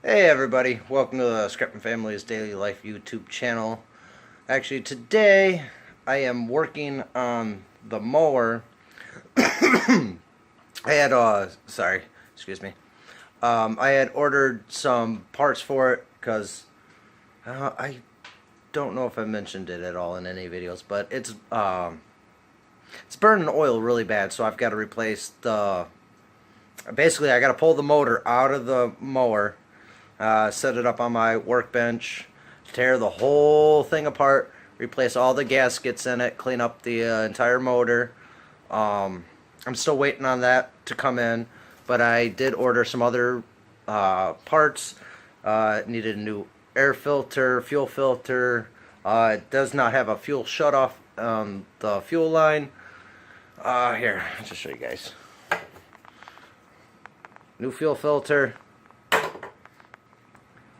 Hey everybody, welcome to the Scrap and Family's Daily Life YouTube channel. Actually today I am working on the mower. I had excuse me. I had ordered some parts for it because I don't know if I mentioned it at all in any videos, but it's burning oil really bad, so I've got to replace the. Basically, I got to pull the motor out of the mower. Set it up on my workbench, tear the whole thing apart, replace all the gaskets in it, clean up the entire motor. I'm still waiting on that to come in, but I did order some other parts. Needed a new air filter, fuel filter. It does not have a fuel shutoff on the fuel line. Here, I'll just show you guys. New fuel filter.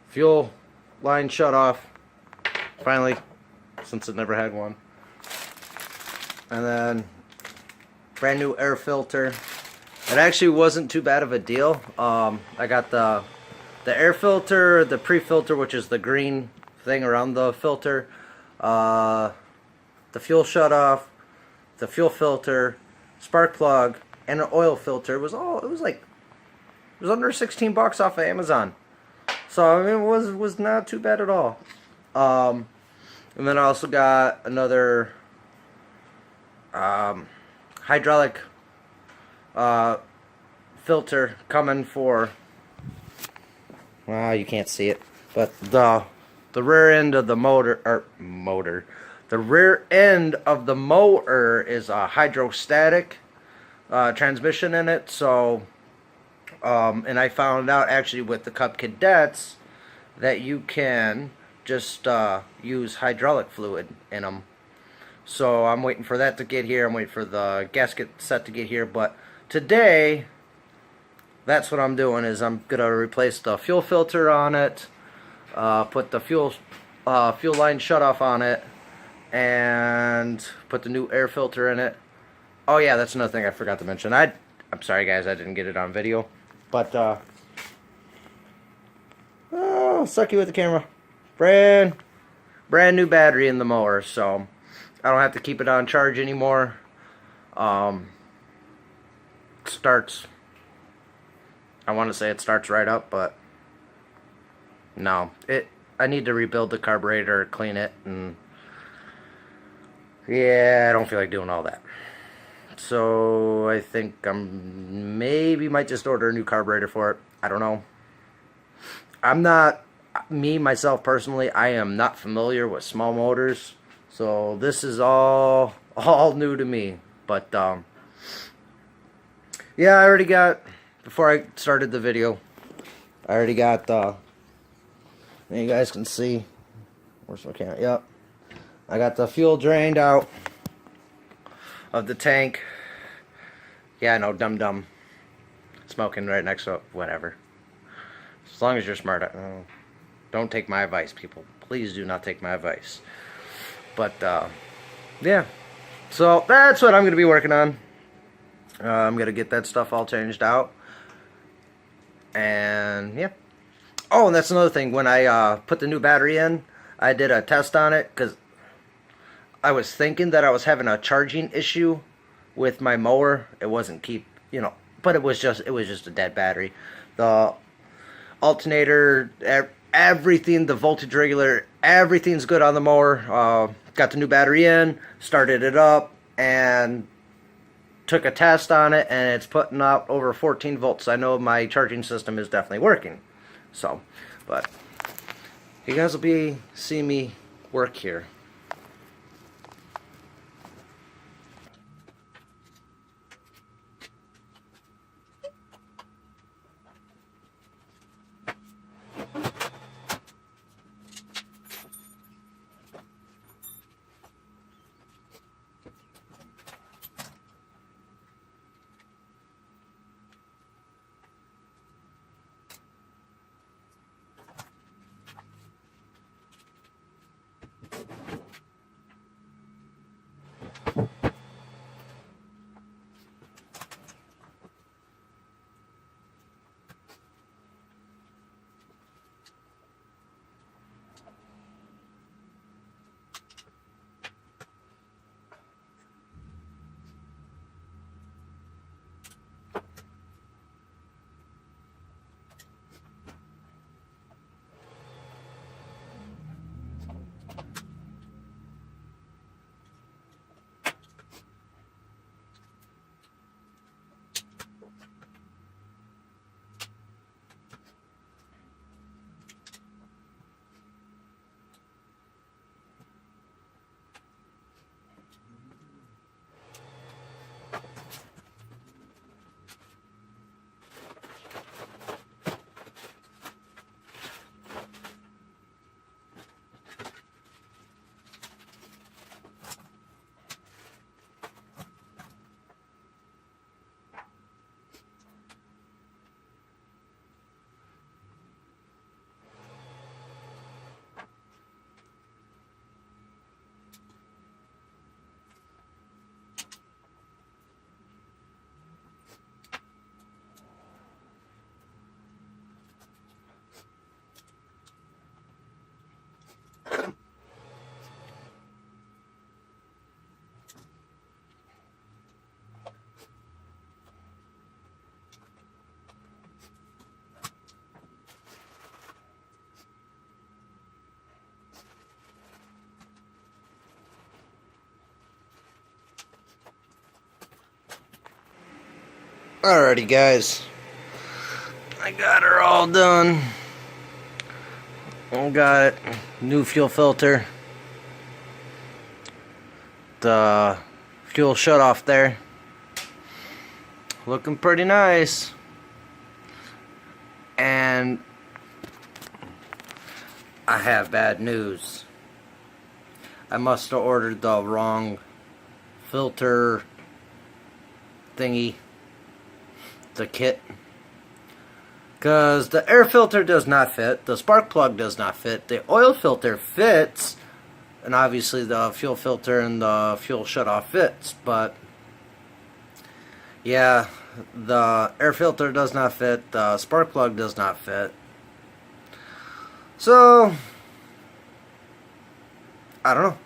Fuel line shut off, finally, since it never had one. And then brand new air filter. It actually wasn't too bad of a deal. I got the air filter, the pre-filter, which is the green thing around the filter, the fuel shut off, the fuel filter, spark plug, and an oil filter. It was under 16 bucks off of Amazon. So I mean, it was not too bad at all. And then I also got another hydraulic filter coming for. Well, you can't see it, but the rear end of the the rear end of the mower is a hydrostatic transmission in it, so. And I found out actually with the Cub Cadets that you can just use hydraulic fluid in them. So I'm waiting for that to get here. I'm waiting for the gasket set to get here. But today, that's what I'm doing. Is I'm gonna replace the fuel filter on it, put the fuel line shutoff on it, and put the new air filter in it. Oh yeah, that's another thing I forgot to mention. I'm sorry guys, I didn't get it on video. But, oh, suck you with the camera. Brand new battery in the mower, so I don't have to keep it on charge anymore. Starts, I want to say it starts right up, but no. I need to rebuild the carburetor, clean it, and yeah, I don't feel like doing all that. So I think maybe might just order a new carburetor for it. I don't know. I'm not, myself personally, I am not familiar with small motors. So this is all new to me. But yeah, I already got, before I started the video, I already got you guys can see, where's my camera? Yep. I got the fuel drained out of the tank. Yeah, I know, dumb. Smoking right next to it, whatever. As long as you're smart. Don't take my advice, people. Please do not take my advice. But, yeah. So, that's what I'm going to be working on. I'm going to get that stuff all changed out. And, yeah. Oh, and that's another thing. When I put the new battery in, I did a test on it, because I was thinking that I was having a charging issue with my mower. It wasn't but it was just a dead battery. The alternator, everything, the voltage regulator, everything's good on the mower. Got the new battery in, started it up, and took a test on it, and it's putting out over 14 volts. I know my charging system is definitely working. So, but you guys will be seeing me work here. Alrighty, guys. I got her all done. I got it. New fuel filter. The fuel shut off there. Looking pretty nice. And I have bad news. I must have ordered the wrong filter thingy, the kit, because the air filter does not fit, the spark plug does not fit, the oil filter fits, and obviously the fuel filter and the fuel shutoff fits, but yeah, the air filter does not fit, the spark plug does not fit. So I don't know.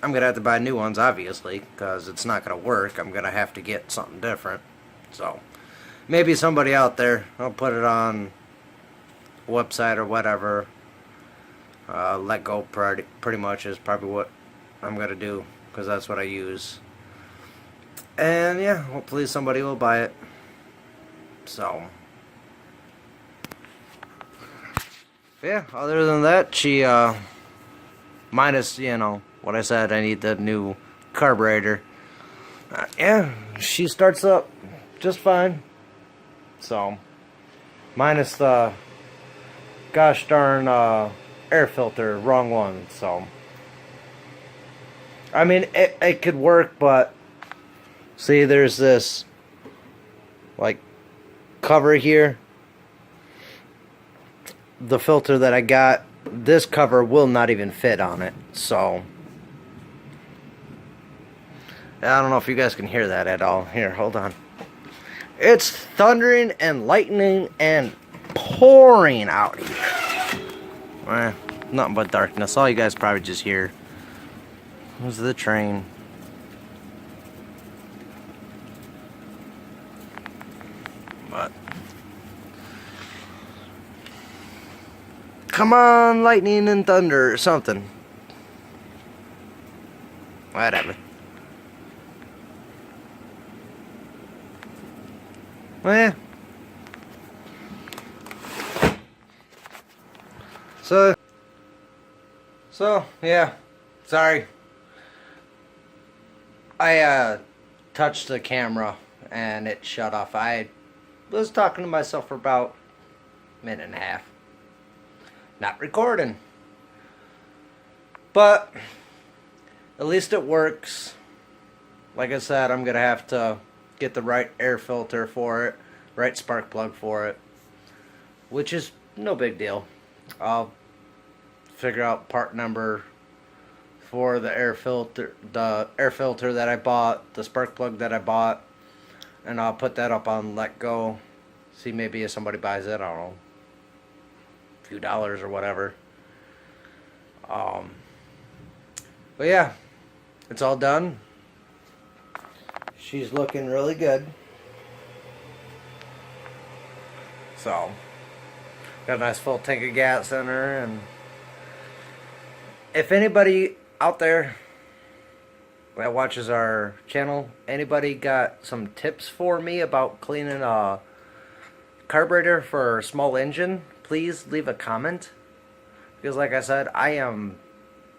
I'm gonna have to buy new ones, obviously, because it's not gonna work. I'm gonna have to get something different. So maybe somebody out there, I'll put it on a website or whatever. Let go pretty much is probably what I'm gonna do, because that's what I use. And yeah, hopefully somebody will buy it. So yeah, other than that, she minus, you know, what I said, I need the new carburetor. Yeah, she starts up just fine. So, minus the gosh darn air filter, wrong one. So, I mean, it could work, but see, there's this like cover here. The filter that I got, this cover will not even fit on it. So I don't know if you guys can hear that at all. Here, hold on. It's thundering and lightning and pouring out here. Nothing but darkness. All you guys probably just hear was the train. But come on, lightning and thunder or something. Whatever. Well, yeah. So yeah. Sorry. I touched the camera and it shut off. I was talking to myself for about a minute and a half. Not recording. But at least it works. Like I said, I'm gonna have to get the right air filter for it, right spark plug for it, which is no big deal. I'll figure out part number for the air filter that I bought, the spark plug that I bought, and I'll put that up on Let Go. See, maybe if somebody buys it, I don't know, a few dollars or whatever. But yeah, it's all done. She's looking really good. So, got a nice full tank of gas in her. And if anybody out there that watches our channel, anybody got some tips for me about cleaning a carburetor for a small engine, please leave a comment. Because like I said, I am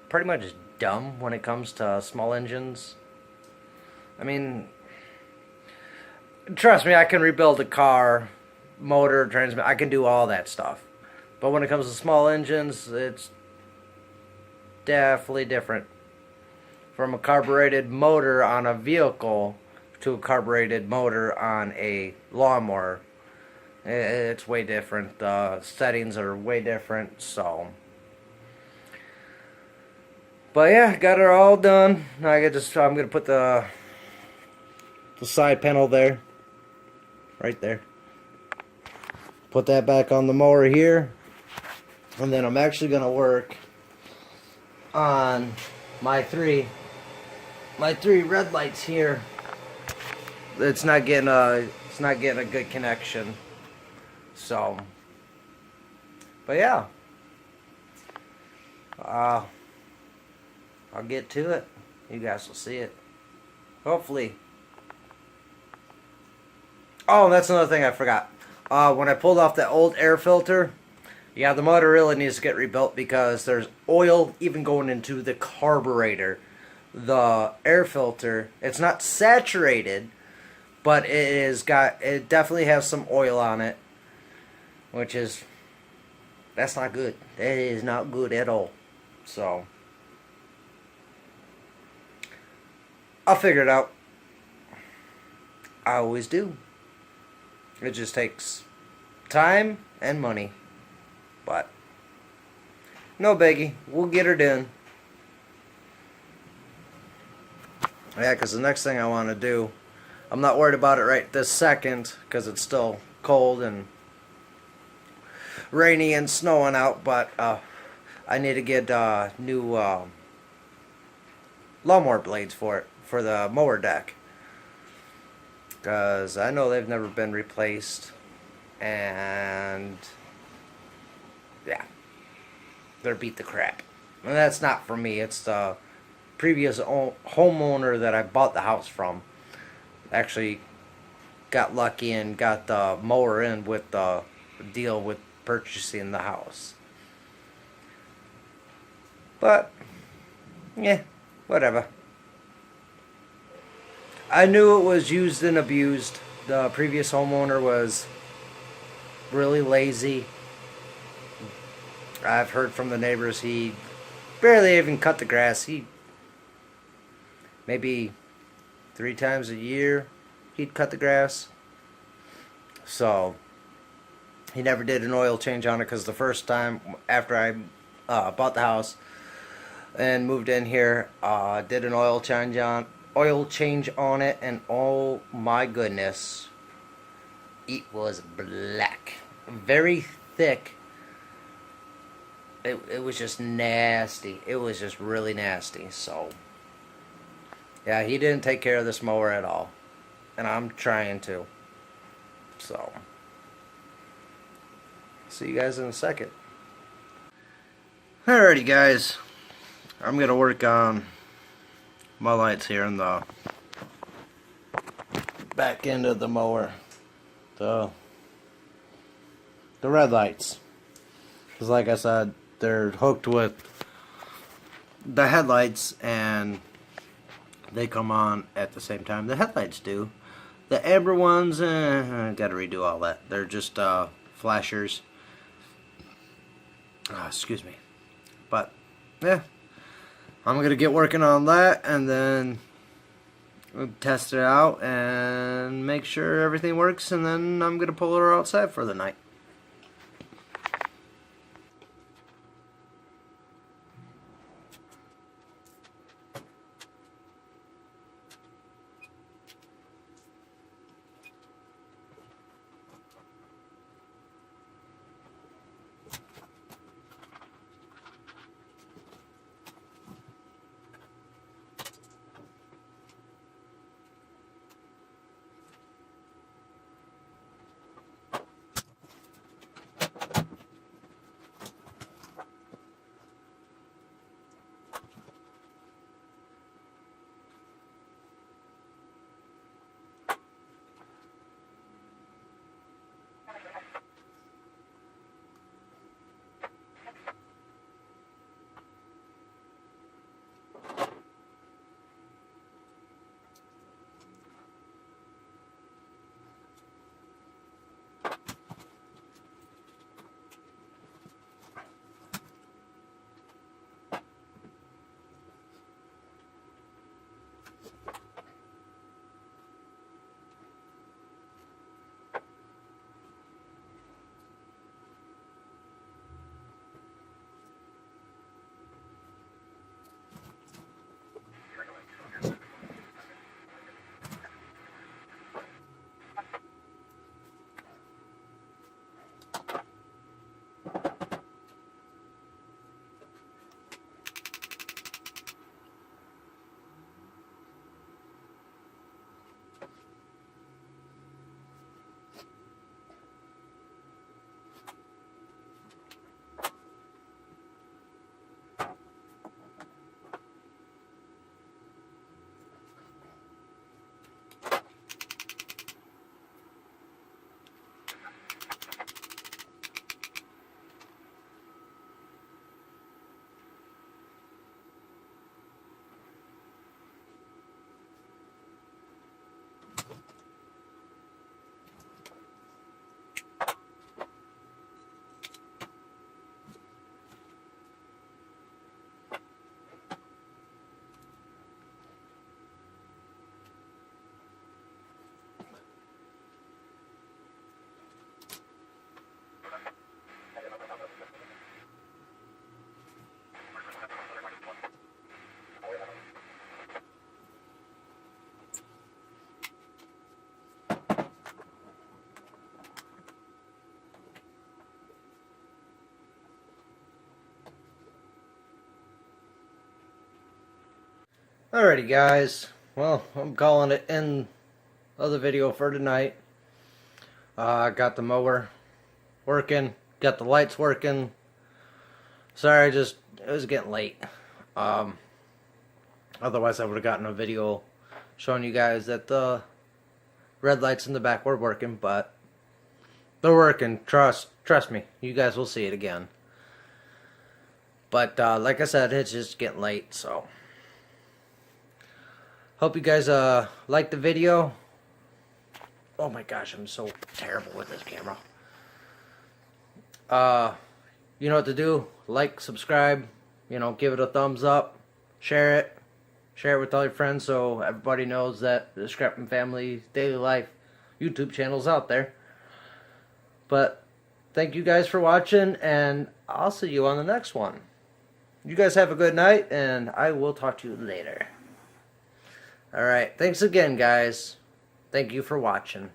pretty much dumb when it comes to small engines. I mean, trust me, I can rebuild a car, motor, transmission, I can do all that stuff. But when it comes to small engines, it's definitely different. From a carbureted motor on a vehicle to a carbureted motor on a lawnmower, it's way different. The settings are way different, so. But yeah, got her all done. Now I'm gonna put the side panel there, right there. Put that back on the mower here, and then I'm actually gonna work on my three red lights here. It's not getting a good connection. So, but yeah, I'll get to it. You guys will see it. Hopefully. Oh, that's another thing I forgot. When I pulled off that old air filter, yeah, the motor really needs to get rebuilt because there's oil even going into the carburetor. The air filter, it's not saturated, but it definitely has some oil on it, which is, that's not good. That is not good at all. So, I'll figure it out. I always do. It just takes time and money. But, no biggie. We'll get her done. Yeah, because the next thing I want to do, I'm not worried about it right this second because it's still cold and rainy and snowing out, but I need to get new lawnmower blades for it, for the mower deck. Because I know they've never been replaced, and yeah, they're beat the crap. And that's not for me, it's the previous homeowner that I bought the house from. Actually got lucky and got the mower in with the deal with purchasing the house. But yeah, whatever. I knew it was used and abused. The previous homeowner was really lazy. I've heard from the neighbors he barely even cut the grass. He maybe 3 times a year he'd cut the grass. So he never did an oil change on it because the first time after I bought the house and moved in here, did an oil change on it, and oh my goodness, it was black, very thick. It was just nasty. It was just really nasty. So yeah, he didn't take care of this mower at all, and I'm trying to. So see you guys in a second. Alrighty guys, I'm gonna work on my lights here in the back end of the mower, the red lights, because like I said, they're hooked with the headlights and they come on at the same time the headlights do. The amber ones, gotta redo all that. They're just flashers. Excuse me. But yeah, I'm gonna get working on that and then we'll test it out and make sure everything works, and then I'm gonna pull her outside for the night. Alrighty guys, well, I'm calling it end of the video for tonight. Got the mower working, got the lights working. Sorry, it was getting late. Otherwise I would have gotten a video showing you guys that the red lights in the back were working, but they're working. Trust me, you guys will see it again. But like I said, it's just getting late, so hope you guys liked the video. Oh my gosh, I'm so terrible with this camera. You know what to do. Like, subscribe, give it a thumbs up, share it with all your friends so everybody knows that the Scrapping Family Daily Life YouTube channel's out there. But thank you guys for watching, and I'll see you on the next one. You guys have a good night, and I will talk to you later. Alright, thanks again, guys. Thank you for watching.